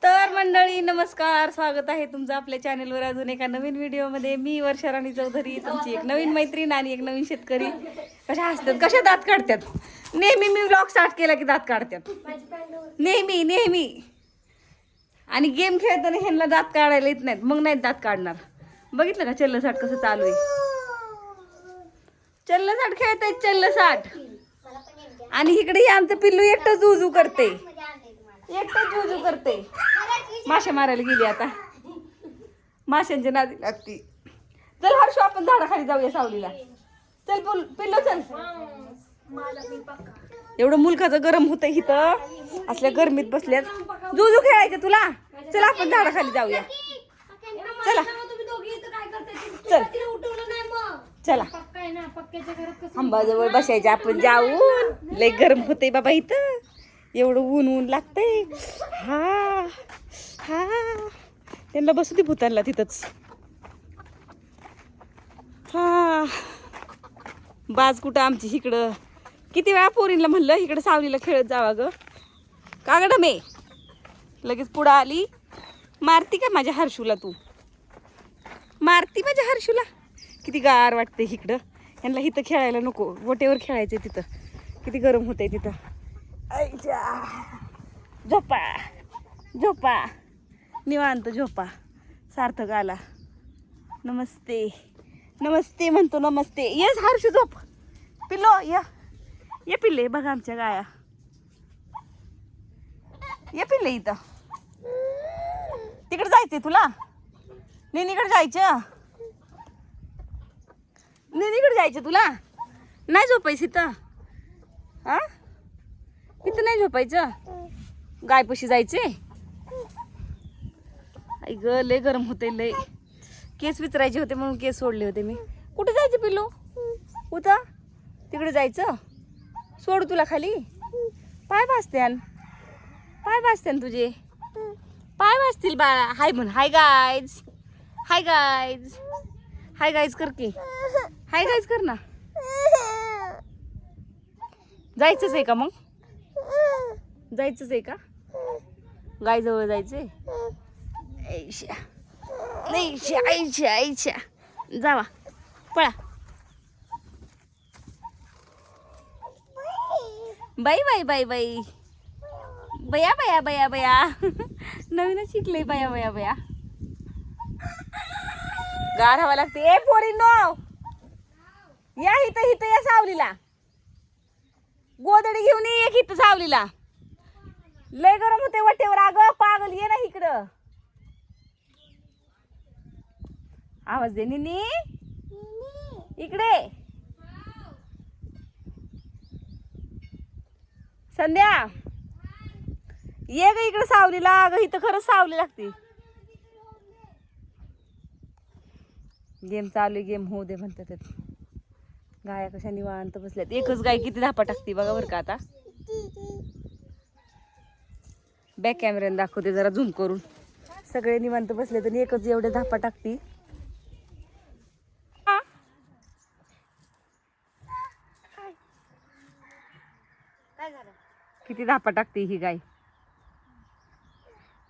तर मंडळी नमस्कार, स्वागत आहे तुमचं आपल्या चॅनलवर अजून एका नवीन व्हिडिओमध्ये. मी वर्षा राणी चौधरी, तुमची एक नवीन मैत्रीण आणि एक नवीन शेतकरी. कशा हसतात, कशा दात काढतात. नेहमी मी व्लॉग स्टार्ट केला की दात काढतात, नेहमी नेहमी. आणि गेम खेळताना ह्यांना दात काढायला येत नाहीत, मग नाहीत दात काढणार. बघितलं का चल्लसाट कसं चालू आहे. चल्लसाट खेळतायत, चल्लसाट. आणि इकडे आमचं पिल्लू एकटं जुजू करते, एकटं जुजू करते. माशा मारायला गेली आता, माशांच्या नादी लागती. चल हर्षू, आपण झाडाखाली जाऊया सावलीला. चल पिल्लू चल. एवढं मुलखाचं गरम होतं इथं, असल्या गरमीत बसल्यात. जुजू खेळायचं तुला. चल आपण झाडाखाली जाऊया. चला चल चला, आंबाजवळ बसायचे आपण जाऊन. लय गरम होते बाबा इथं, एवढं ऊन ऊन लागतंय. हा हा, त्यांना बसू दे भूतांना तिथंच. हा, बाज कुठं आमची इकडं. किती वेळा पोरींला म्हणलं इकडं सावलीला खेळत जावा ग. का ग डमे, लगेच पुढं आली. मारती का माझ्या हर्षूला तू, मारती माझ्या हर्षूला. किती गार वाटते इकडं. यांना इथं खेळायला नको, वटेवर खेळायचं तिथं. किती गरम होतंय तिथं. आईच्या, झोपा झोपा, निवांत झोपा. सार्थक आला. नमस्ते नमस्ते म्हणतो, नमस्ते. येस हर्षू झोप. पिल्लो या, ये पिल्ले. बघा आमच्या गाया. ये पिल्ले इथं. तिकडे जायचंय तुला, नेनीकडे जायचं. नेनीकडे जायचं तुला. नाही झोपायचं इथं. हा, इथं नाही झोपायचं. गायपाशी जायचे. आई ग, लय गरम होते लय. केस विचरायचे होते म्हणून केस सोडले होते मी. कुठे जायचं पिल्लू, उता तिकडे जायचं. सोड तुला खाली. पाय भाजत्यान, पाय भाजत्यान तुझे, पाय भाजतील बाळा. हाय म्हण, hi guys, hi guys, hi guys कर की. हाय गाईज कर ना. जायचंच आहे का मग, जायचंच आहे का गायजवळ जायचंय. ऐशा ऐशा ऐशा ऐशा, जावा पळा. बाई बाई बाई बाई, बया बया बया बया. नवीनच शिकले बया बया बया. गार हवा लागते. ए पोरींनो, या इथं इथं या सावलीला. गोदडी घेऊन ये इथं सावलीला. लय गरम होते वटेवर. अगं पागल, ये ना इकडं. आवाज दे निनी, इकडे. संध्या ये ग इकडे सावलीला. अगं इथं खरंच सावली लागते. गेम चालू आहे, गेम होऊ दे म्हणतात. गाया कशा निवांत बसल्यात. एकच गाय किती धापा टाकते बघा बरं का. आता बॅक कॅमेऱ्याने दाखवते जरा झूम करून. सगळे निवांत बसले तर एकच एवढे धापा टाकते. किती धापा टाकते ही गाय.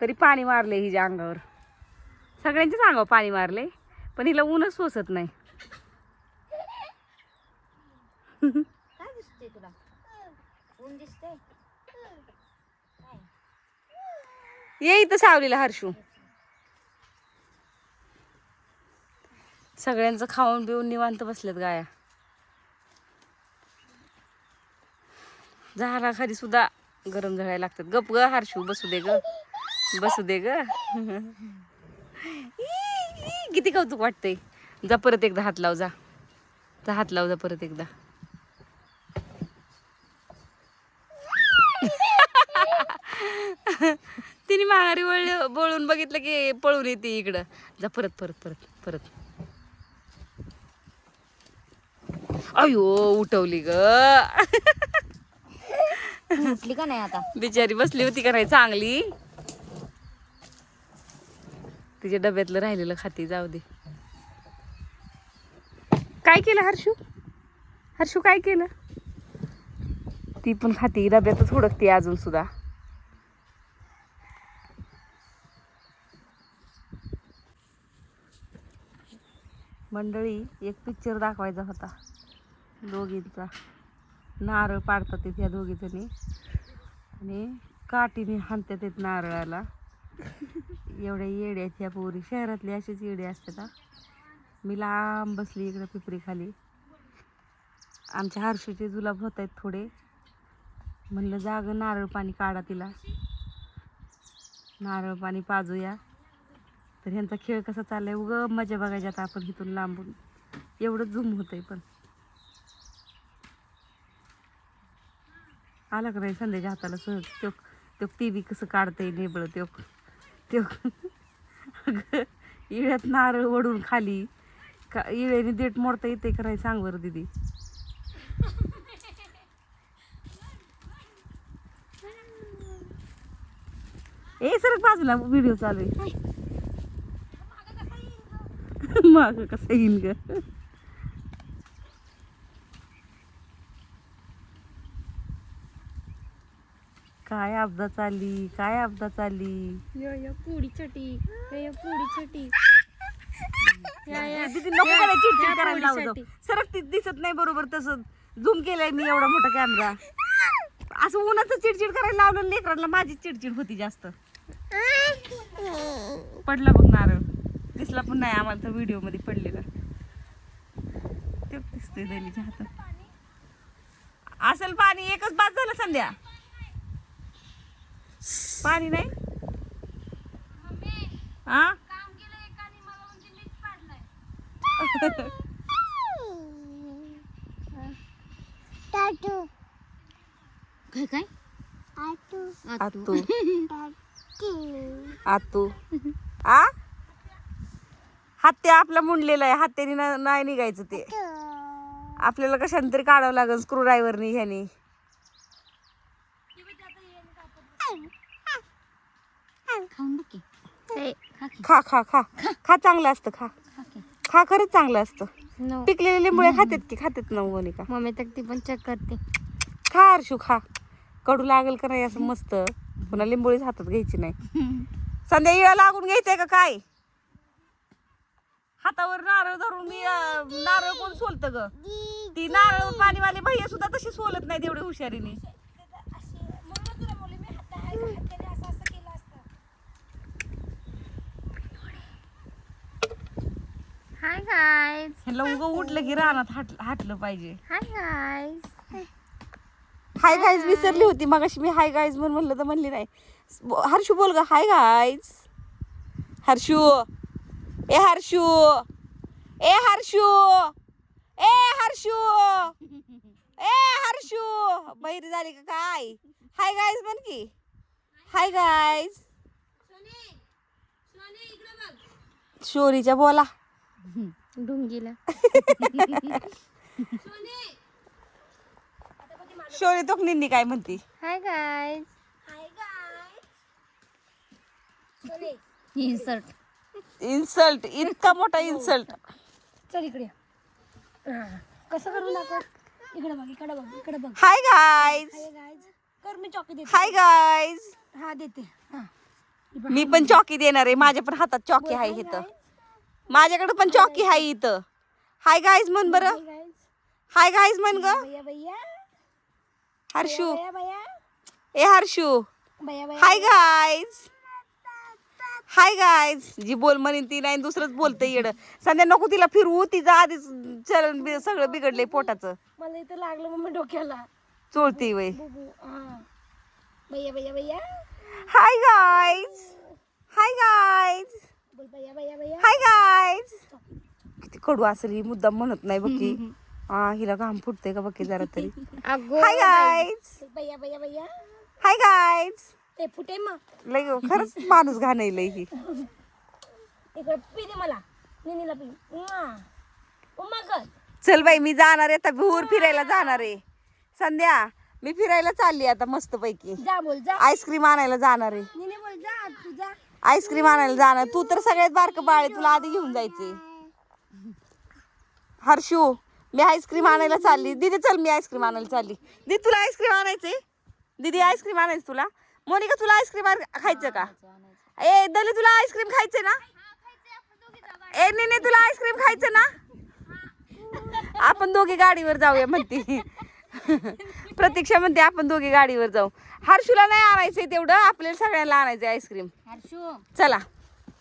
तरी पाणी मारले हिच्या अंगावर. सगळ्यांच्याच अंगावर पाणी मारले, पण हिला ऊनच सोसत नाही. काय दिसते तुला, ऊन दिसते. ये इथं सावलीला हर्षू. सगळ्यांचं खाऊन बिऊन निवांत बसलेत गाया. झाडा खाली सुद्धा गरम झळायला लागतात. गप ग हर्षू, बसू दे ग, बसू दे ग. किती कौतुक वाटतंय. जा परत एकदा हात लाव, जा जा हात लाव, जा परत एकदा. तिने माघारी वळून बघितलं की पळून येते इकडं. जा परत परत परत परत. अयो उठवली ग. उठली का नाही आता. बिचारी बसली होती का नाही चांगली. तिच्या डब्यातलं राहिलेलं खाती. जाऊ दे. काय केलं हर्षू, हर्षू काय केलं. ती पण खाती, डब्यातच हुडकते अजून सुद्धा. मंडळी एक पिक्चर दाखवायचा होता दोघींचा. नारळ पाडतात ते त्या दोघी जणी आणि काठीने हाणतात ते नारळाला. एवढ्या येड्यात ह्या पोरी, शहरातली अशीच येडे असतात हा. मी लांब बसली इकडं पिपरी खाली. आमच्या हर्षूचे जुलाब होत आहेत थोडे, म्हणलं जाग नारळ पाणी काढा तिला, नारळ पाणी पाजूया. तर ह्यांचा खेळ कसा चाललाय उग मजा बघायची आता आपण इथून लांबून. एवढं झूम होतंय पण. आला का नाही संध्याच्या हाताला सहज तो तो टी कसं काढतंय नेबळ तो तो अगं इळ्यात नारळ वडून खाली का इळ्याने देठ मोडता येते का नाही सांग बरं दीदी. ए सरक बाजूला, व्हिडिओ चालू आहे. माग कसा येईन ग. काय अपघात चालली, काय अपघात चालली. पुडी छोटी पुडी छोटी दीदी नको मला चिडचिड करायला लावतो. सरक ती दिसत नाही बरोबर. तसं झूम केलंय मी एवढा मोठा कॅमेरा. असं उन्हाचं चिडचिड करायला लावलं लेकरांना. माझी चिडचिड होती जास्त. पडला बघ नारळ, दिसला पण नाही आम्हाला तर व्हिडिओ मध्ये पडलेला. ते दिसतोय दैलीच्या हातात. असेल पाणी, एकच बाद झालं संध्या. पाणी नाही हा. काय काय आतू आतू आ हत्या आपला मुंडलेला आहे. हत्याने नाही निघायचं ते. आपल्याला कशाने तरी काढावं लागेल स्क्रू ड्रायव्हरनी ह्यानी. खाऊन बघ की. खा खा खा खा, चांगलं असतं. खा खा, खरंच चांगलं असतं. पिकलेले लिंबुळे खातात ना मोनिका. मम्मी तर ती पण चेक करते. खा हर्षू खा. कडू लागेल का नाही असं मस्त. पुन्हा लिंबोळीच हातात घ्यायची नाही. संध्या इळा लागून घ्यायचंय का काय. हातावर नारळ धरून मी नारळ कोण सोलत ग. ती नारळ पाणीवाले भैया सुद्धा तशी सोलत नाही तेवढी हुशारीने. Hi guys. ह्याला उगं उठलं की रानात हाटलं पाहिजे. Hi guys. हाय गाईज विसरली होती मगाशी मी. हाय गाईज म्हणलं तर म्हणली नाही. हर्षू बोल ग. Hi guys. हर्षू ए हर्षू ए हर्षू ए हर्षू ए हर्षू बहिरी झाली का काय. हाय गाईज म्हण की. Hi guys. शोरीच्या बोला. ढुंगीला शोरी तोकनींनी काय म्हणती. Hi guys. इन्सर्ट इन्सल्ट, इतका मोठा इन्सल्ट. चल इकडे. कसं करून दाखव. इकडे बघ इकडे बघ इकडे बघ. Hi guys. कर मी चॉकी देते. Hi guys. हा देते. हा मी पण चॉकी देणार आहे. माझ्या पण हातात चॉकी आहे इथं. माझ्याकडे पण चॉकी आहे इथं. हाय गाईज म्हण बरं. हाय गाईज म्हण ग. भैया भैया हर्षू भैया ए हर्षू भैया भैया. Hi guys. Hi guys. जी बोल म्हणेन ती नाही दुसरंच बोलतंय येड. संध्या नको तिला फिरवू. तिचं आधीच चलन सगळं बिघडलंय पोटाचं. मला इथं लागलं मम्मी डोक्याला. चोळती वय. बुबू. हा भैया भैया भैया. Hi guys. Hi guys. बोल भैया भैया भैया. Hi guys. किती कडू असेल ही, मुद्दाम म्हणत नाही बघी. हा हिला घाम फुटते का बघी जरा तरी. Hi guys. भैया भैया भैया. Hi guys. ते फुटे मग लय खरंच माणूस घाणेलय ही. इकडे पी दे मला. निनीला पी. उम्मा कर. चल बाई मी जाणार आहे आता. भूर फिरायला जाणार आहे संध्या. मी फिरायला चालली आता मस्त पैकी. जा बोल जा. आईस्क्रीम आणायला जाणार आहे. निनी बोल जा तू जा. आईस्क्रीम आणायला जाणार. तू तर सगळ्यात बारकं बाळ आहे, तुला आधी घेऊन जायचे. हर्षू मी आईस्क्रीम आणायला चालली. दीदी चल मी आईस्क्रीम आणायला चालली. दीदी तुला आईस्क्रीम आणायचंय. दीदी आईस्क्रीम आणायचं तुला. मोनिका तुला आईस्क्रीम खायचं का. ए दली तुला आईस्क्रीम खायचंय ना. ए नाही तुला आईस्क्रीम खायचं ना. आपण दोघी गाडीवर जाऊया म्हणते. प्रतीक्षा म्हणते आपण दोघी गाडीवर जाऊ. हर्षूला नाही आणायचंय तेवढं, आपल्याला सगळ्यांना आणायचंय आईस्क्रीम. हर्षू चला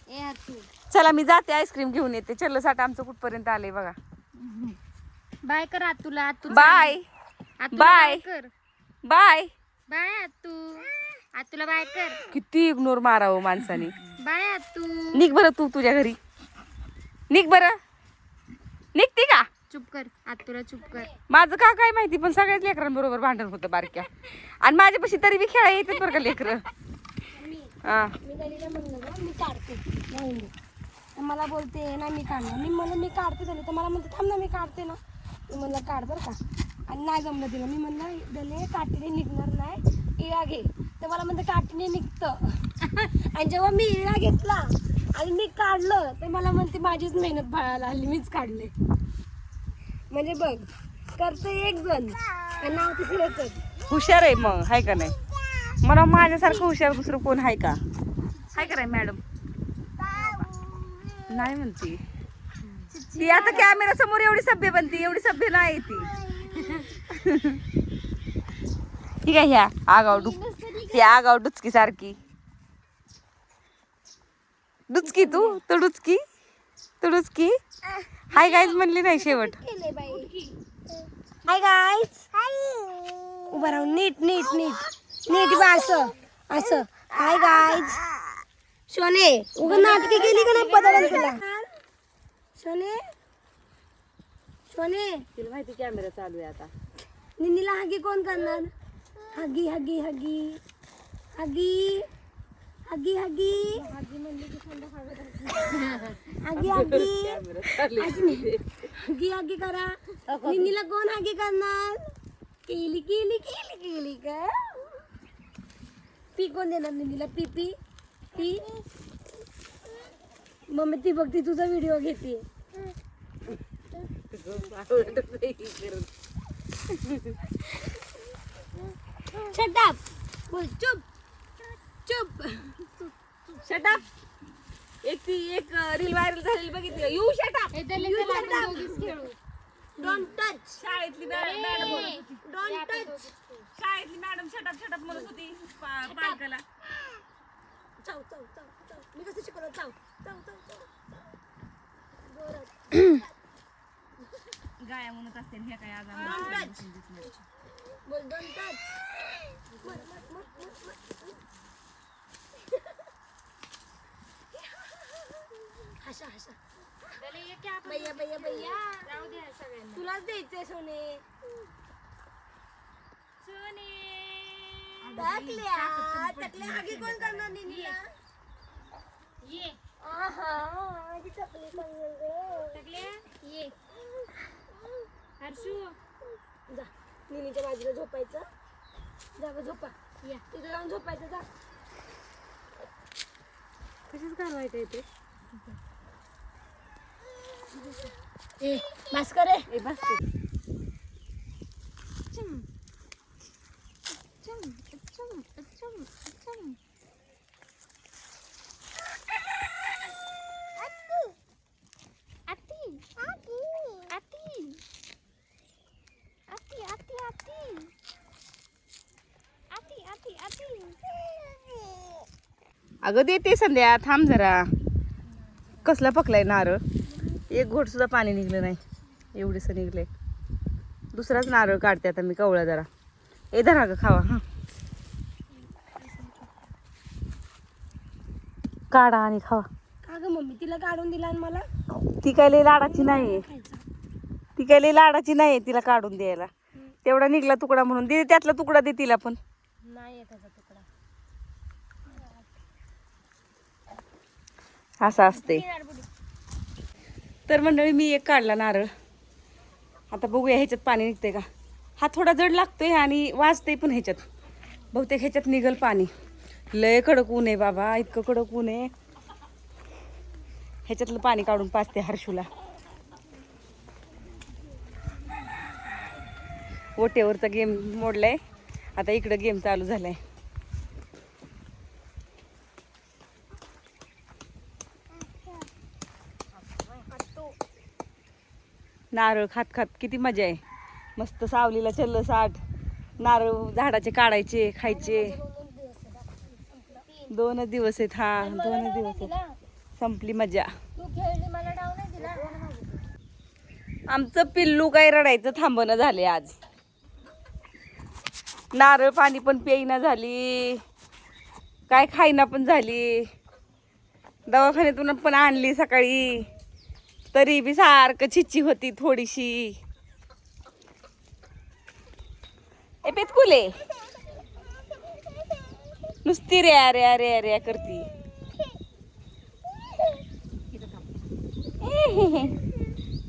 ए हर्षू चला मी जाते आईस्क्रीम घेऊन येते. चल्लसाठी आमचं कुठपर्यंत आलंय बघा. बाय कर आतूला. आतू बाय बाय कर. बाय. बाय आतू. आतूला बाय कर. किती इग्नोर मारावं माणसाने. बाय आतू. निघ बरं तू तुझ्या घरी. निघ बरं. निघती का? चुप कर आतूला चुप कर. माझं का काय माहिती पण सगळ्याच लेकरांबरोबर भांडण होतं बारक्या. आणि माझ्यापाशी तरी बी खेळा येतात बरं का लेकरं. हा मी गलीला म्हणलं ना मी काढते नाही तर मला बोलते ना मी काढणार. मी म्हणलं मी काढते झाले तर मला म्हणते थांब ना मी काढते ना. मी म्हणलं काढ बरं का. आणि नाही जमलं तिला. मी म्हणलं दले काठीने निघणार नाही इळा घे तर मला म्हणते काठीने निघतं. आणि जेव्हा मी इळा घेतला आणि मी काढलं तर मला म्हणते माझीच मेहनत भाळायला आली मीच काढले. म्हणजे बघ करते एक जण आणि नाव तिसरंच. हुशार आहे मग हाय का नाही. मला माझ्यासारखं हुशार दुसरं कोण आहे का? हाय का नाही मॅडम? नाही म्हणती ती आता कॅमेरा समोर एवढी सभ्य बनती. एवढी सभ्य नाही ती. ठीक आहे. ह्या आगाव ही आगाव डुचकी सारखी. डुचकी तू डुचकी हाय गाईज म्हणली नाही शेवट. Hi guys. उभा राहून नीट नीट नीट नीट बा असं असं. Hi guys. सोने उगा नाटकी केली का नाही पदाला तुला. सोने सोने तिला माहिती कॅमेरा चालू आहे आता. निनीला हगी कोण करणार. हगी हगी हगी हगी हगी हगी हगी हगी हगी हगी करा. निनीला कोण हगी करणार. केली केली केली केली का. पी कोण देणार निनीला. पी पी पी. मम्मी ती बघती तुझा व्हिडिओ घेते. Shut up. बोल चुप चुप. Shut up. एक रील व्हायरल झालेली बघितली. You shut up. Don't touch. शाळेतली मॅडम डोंट टच. शाळेतली मॅडम शट अप म्हणत होती पालकाला. चाव चाव चाव चाव. मी कसं शिकवलं. चाव चाव चाव चाव. गाया म्हणत असते हे काय आज डोंट टच. बोल डोंट टच. हसा हसा. भैया भैया भैया. तुलाच द्यायचंय सोने. टकल्या हगी कोण करणार निनीला. ये आहा माझी चकली कंगल ग. टकल्या ये. हर्षू जा निनीच्या बाजूला झोपायचं. जा गं झोपा. या तिथे जाऊन झोपायचं. जा कशीच घालवायचं येते. ए बस कर रे. ए बस अगं देते संध्या. थांब जरा. कसला पकलाय नारळ. एक घोट सुद्धा पाणी निघलं नाही. एवढेच निघले. दुसराच नारळ काढते आता मी कवळा जरा. ए धरा ग खावा. हा काढा आणि खावा. का ग मम्मी तिला काढून दिला आणि मला ती काय लई लाडाची नाही. ती काय लई लाडाची नाही तिला काढून द्यायला. तेवढा निघला तुकडा म्हणून दे. त्यातला तुकडा दे तिला पण. नाही त्याचा तुकडा. असं असते. तर मंडळी मी एक काढला नारळ. आता बघूया ह्याच्यात पाणी निघते का. हा थोडा जड लागतोय आणि वाजते पण ह्याच्यात. बहुतेक ह्याच्यात निघल पाणी. लय कडक ऊन आहे बाबा. इतकं कडक ऊन आहे. ह्याच्यातलं पाणी काढून पाजते हर्षूला. ओट्यावरचा गेम मोडलाय. आता इकडं गेम चालू झालाय. नारळ खात खात किती मजा आहे. मस्त सावलीला चल्ल साठ नारळ झाडाचे काढायचे खायचे. 2 दिवस आहेत. हा 2 दिवस आहेत. संपली मजा. आमचं पिल्लू काय रडायचं थांबणं झाले आज. नारळ पाणी पण प्यायना झाली, काय खायना पण झाली. दवाखान्यातून पण आणली सकाळी, तरी बी सारखं छिच्ची होती थोडीशी. ए पेतकुले नुसती रे रे रे रे करती.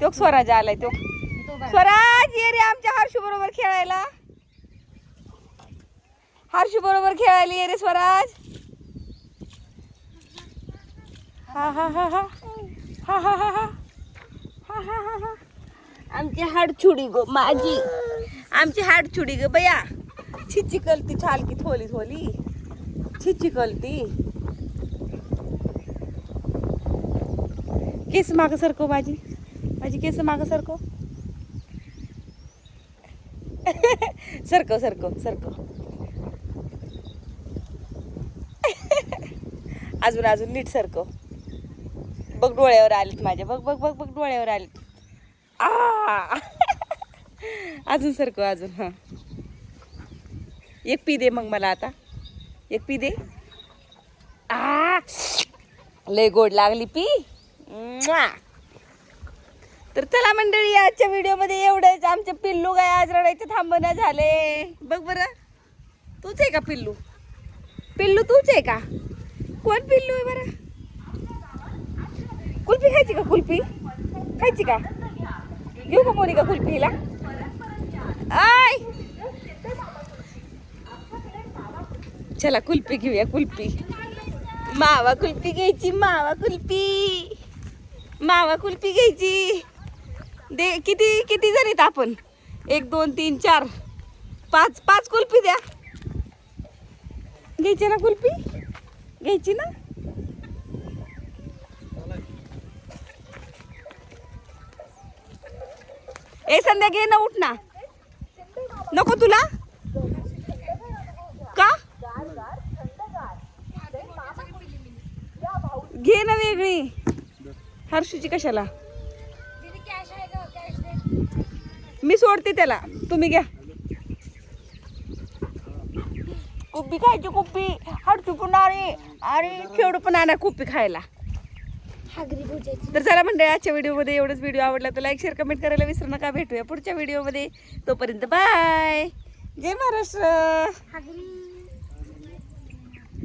तो स्वराज आलाय. तो स्वराज ये रे आमच्या हर्षू बरोबर खेळायला. हर्षू बरोबर खेळायला ये रे स्वराज. हा हा हा हा हा हा हा हा हा हा हा हा. आमची हाडछुडी गो माझी, आमची हाडछुडी ग बया. छिच्ची कलती छाल की थोली थोली छिच्ची कलती. केस माग सरको माझी, माझी केस माग सरको. सरको सरको सरको. अजून अजून नीट सरको. बघ डोळ्यावर आलीत माझ्या. बघ बघ बघ बघ डोळ्यावर आलीत. आ अजून सरको अजून. हा एक पी दे मग मला आता. एक पी दे. आ लय गोड लागली पी. म्वा. तर चला मंडळी आजच्या व्हिडिओमध्ये एवढंच. आमचे पिल्लू काय आज रडायचे थांबणं झाले. बघ बरं तूच आहे का पिल्लू? पिल्लू तूच आहे का? कोण पिल्लू आहे बरं? कुल्फी खायची का? कुल्फी खायची का? घेऊ का मोनिका कुल्फीला? आय चला कुल्फी घेऊया. कुल्फी मावा कुल्फी घ्यायची. मावा कुल्फी, मावा कुल्फी घ्यायची. दे किती किती जणीत आपण? 1 2 3 4 5 5 कुल्फी द्या. घ्यायची ना कुल्फी? घ्यायची ना? ए संध्या घे ना, उठ ना. नको तुला का? घे ना वेगळी. हर्षूची कशाला? मी सोडते त्याला, तुम्ही घ्या. कुप्पी खायची. कुप्पी हर्षू पण अरे खेळू पण आणा कुप्पी खायला. तर चला मंडळी आजच्या व्हिडिओमध्ये एवढंच. व्हिडिओ आवडला तर लाईक शेअर कमेंट करायला विसरू नका. भेटूया पुढच्या व्हिडिओमध्ये. तोपर्यंत बाय. जय महाराष्ट्र.